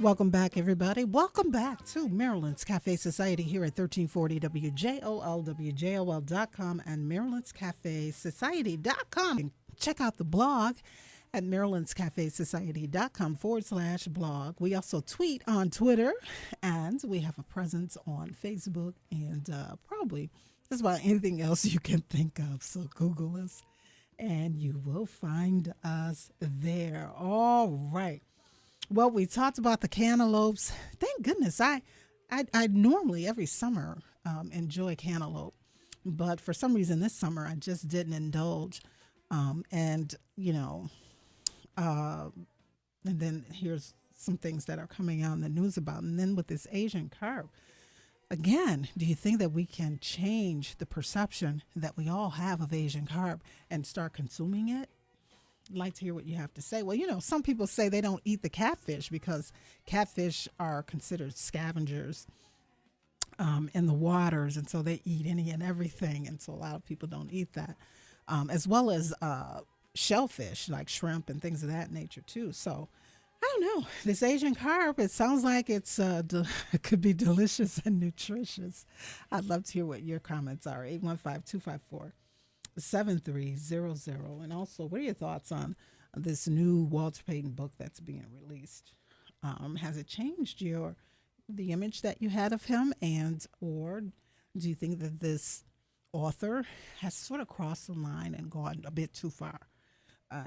Welcome back, everybody. Welcome back to Maryland's Cafe Society here at 1340 WJOL, WJOL.com, and Maryland's Cafe Society.com. And check out the blog at Maryland's Cafe Society.com/blog. We also tweet on Twitter, and we have a presence on Facebook and probably just about anything else you can think of. So Google us, and you will find us there. All right. Well, we talked about the cantaloupes. Thank goodness. I normally every summer enjoy cantaloupe, but for some reason this summer I just didn't indulge. And then here's some things that are coming out in the news about. And then with this Asian carp, again, do you think that we can change the perception that we all have of Asian carp and start consuming it? I'd like to hear what you have to say. Well, some people say they don't eat the catfish because catfish are considered scavengers in the waters, and so they eat any and everything, and so a lot of people don't eat that, as well as shellfish like shrimp and things of that nature too. So I don't know. This Asian carp, it sounds like it could be delicious and nutritious. I'd love to hear what your comments are. 815-254-7300. And also, what are your thoughts on this new Walter Payton book that's being released? Has it changed the image that you had of him, or do you think that this author has sort of crossed the line and gone a bit too far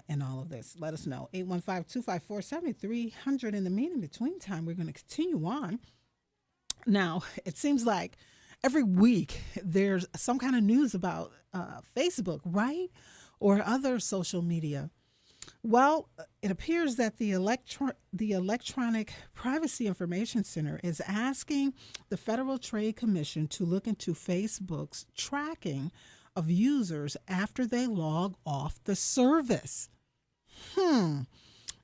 in all of this? Let us know. 815-254-7300. In the between time, we're going to continue on. Now, it seems like every week there's some kind of news about Facebook, right? Or other social media. Well, it appears that the Electronic Privacy Information Center is asking the Federal Trade Commission to look into Facebook's tracking of users after they log off the service.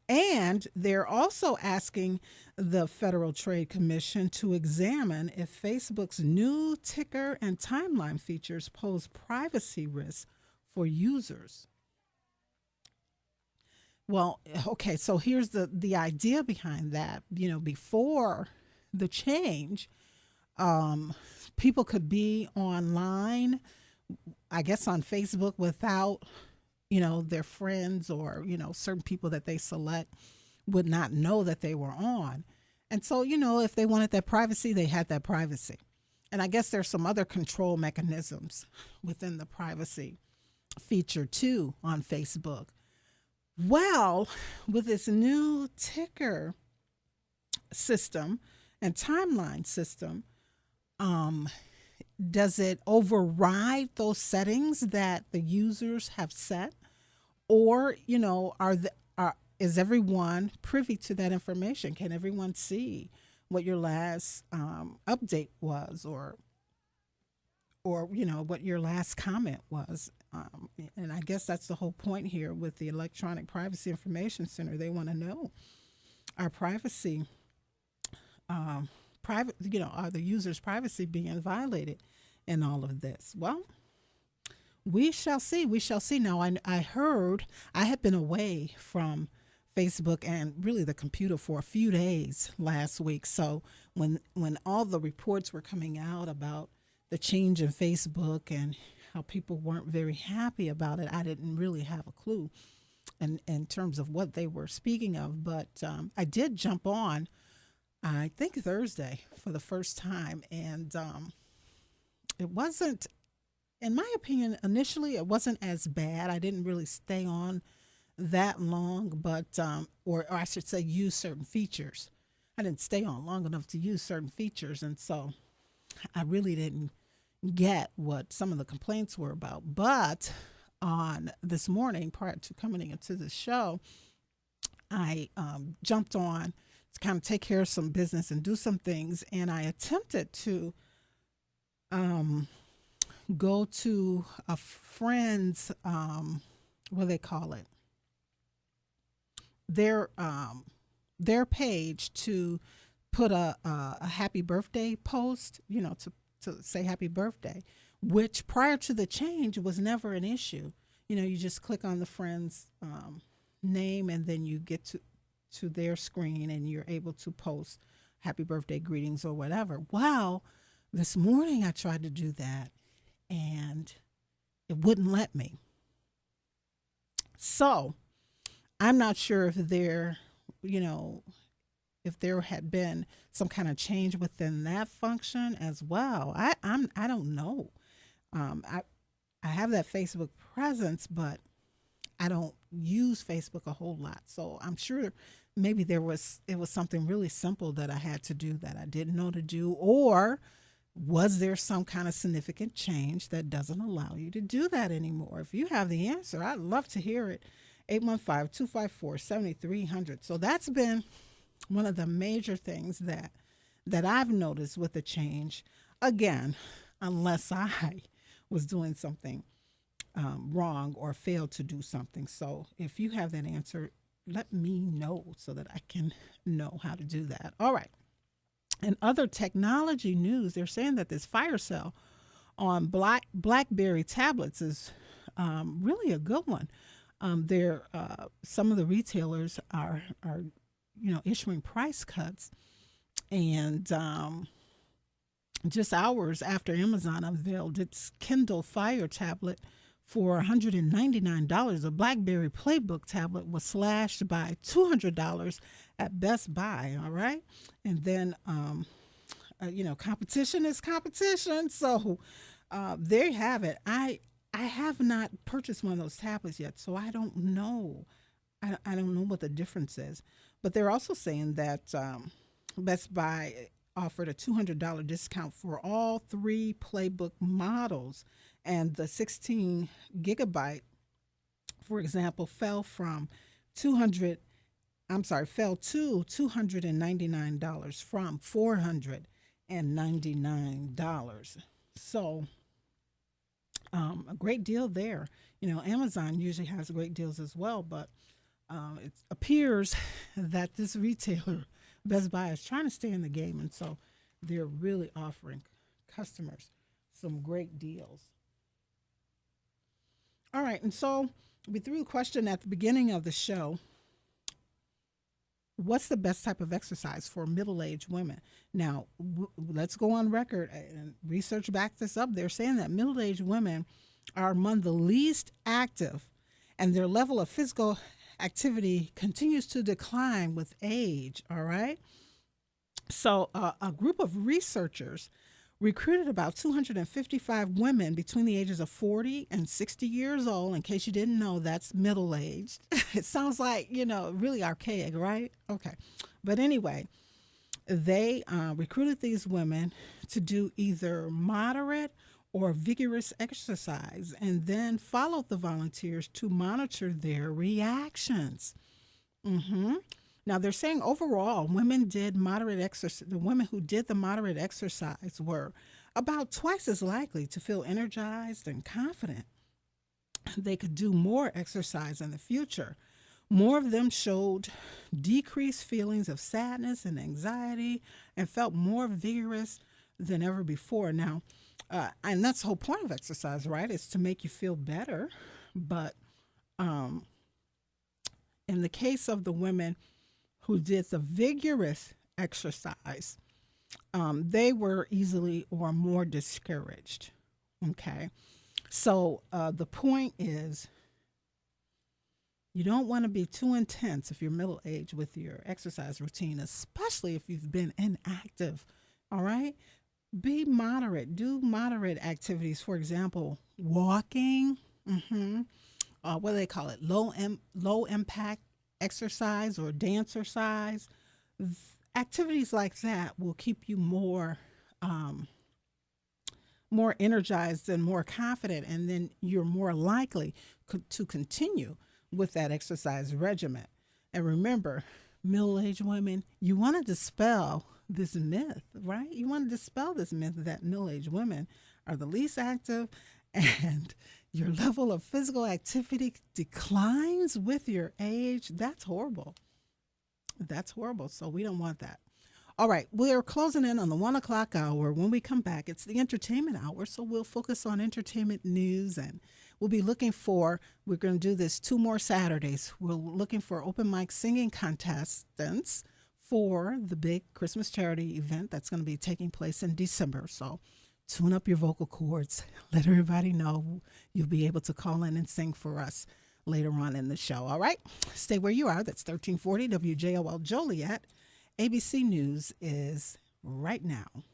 And they're also asking the Federal Trade Commission to examine if Facebook's new ticker and timeline features pose privacy risks for users. Well, okay, so here's the idea behind that. Before the change, people could be online, I guess on Facebook, without their friends or, certain people that they select would not know that they were on. And so, if they wanted that privacy, they had that privacy. And I guess there's some other control mechanisms within the privacy feature too on Facebook. Well, with this new ticker system and timeline system, does it override those settings that the users have set? Or, is everyone privy to that information? Can everyone see what your last update was, or what your last comment was? And I guess that's the whole point here with the Electronic Privacy Information Center. They want to know our privacy, are the user's privacy being violated in all of this? Well, we shall see. We shall see. Now, I heard I had been away from Facebook and really the computer for a few days last week. So when all the reports were coming out about the change in Facebook and how people weren't very happy about it, I didn't really have a clue in terms of what they were speaking of. But I did jump on, I think Thursday, for the first time. And it wasn't, in my opinion, initially it wasn't as bad. I didn't really stay on that long, but or I should say use certain features. I didn't stay on long enough to use certain features, and so I really didn't get what some of the complaints were about. But on this morning, prior to coming into the show, I jumped on to kind of take care of some business and do some things, and I attempted to go to a friend's, what do they call it? Their page to put a happy birthday post, to say happy birthday, which prior to the change was never an issue. You just click on the friend's name, and then you get to their screen and you're able to post happy birthday greetings or whatever. Well, this morning I tried to do that and it wouldn't let me. So I'm not sure if if there had been some kind of change within that function as well. I don't know. I have that Facebook presence, but I don't use Facebook a whole lot. So I'm sure maybe it was something really simple that I had to do that I didn't know to do, or was there some kind of significant change that doesn't allow you to do that anymore? If you have the answer, I'd love to hear it. 815-254-7300. So that's been one of the major things that I've noticed with the change. Again, unless I was doing something wrong or failed to do something. So if you have that answer, let me know so that I can know how to do that. All right. And other technology news, they're saying that this fire sale on BlackBerry tablets is really a good one. Some of the retailers are issuing price cuts, and just hours after Amazon unveiled its Kindle Fire tablet for $199, a BlackBerry Playbook tablet was slashed by $200 at Best Buy. All right, and then competition is competition. So there you have it. I have not purchased one of those tablets yet, so I don't know. I don't know what the difference is. But they're also saying that Best Buy offered a $200 discount for all 3 Playbook models, and the 16 gigabyte, for example, fell to $299 from $499. So a great deal there. Amazon usually has great deals as well, but it appears that this retailer, Best Buy, is trying to stay in the game, and so they're really offering customers some great deals. All right, and so we threw a question at the beginning of the show. What's the best type of exercise for middle-aged women? Now, let's go on record, and research back this up. They're saying that middle-aged women are among the least active, and their level of physical activity continues to decline with age, all right? So a group of researchers recruited about 255 women between the ages of 40 and 60 years old. In case you didn't know, that's middle-aged. It sounds like, really archaic, right? Okay. But anyway, they recruited these women to do either moderate or vigorous exercise, and then followed the volunteers to monitor their reactions. Now, they're saying overall, women did moderate exercise. The women who did the moderate exercise were about twice as likely to feel energized and confident. They could do more exercise in the future. More of them showed decreased feelings of sadness and anxiety and felt more vigorous than ever before. Now, and that's the whole point of exercise, right? It's to make you feel better. But in the case of the women who did the vigorous exercise, they were easily or more discouraged. Okay. So the point is, you don't want to be too intense if you're middle-aged with your exercise routine, especially if you've been inactive. All right. Be moderate. Do moderate activities. For example, walking. What do they call it? Low impact exercise or dancercise. Activities like that will keep you more energized and more confident, and then you're more likely to continue with that exercise regimen. And remember, middle-aged women, you want to dispel this myth, right? You want to dispel this myth that middle-aged women are the least active, and your level of physical activity declines with your age. That's horrible. That's horrible. So we don't want that. All right, we're closing in on the 1 o'clock hour. When we come back, it's the entertainment hour, so we'll focus on entertainment news, and we'll be looking for, we're going to do this 2 more Saturdays. We're looking for open mic singing contestants for the big Christmas charity event that's going to be taking place in December. So tune up your vocal cords. Let everybody know you'll be able to call in and sing for us later on in the show. All right? Stay where you are. That's 1340 WJOL Joliet. ABC News is right now.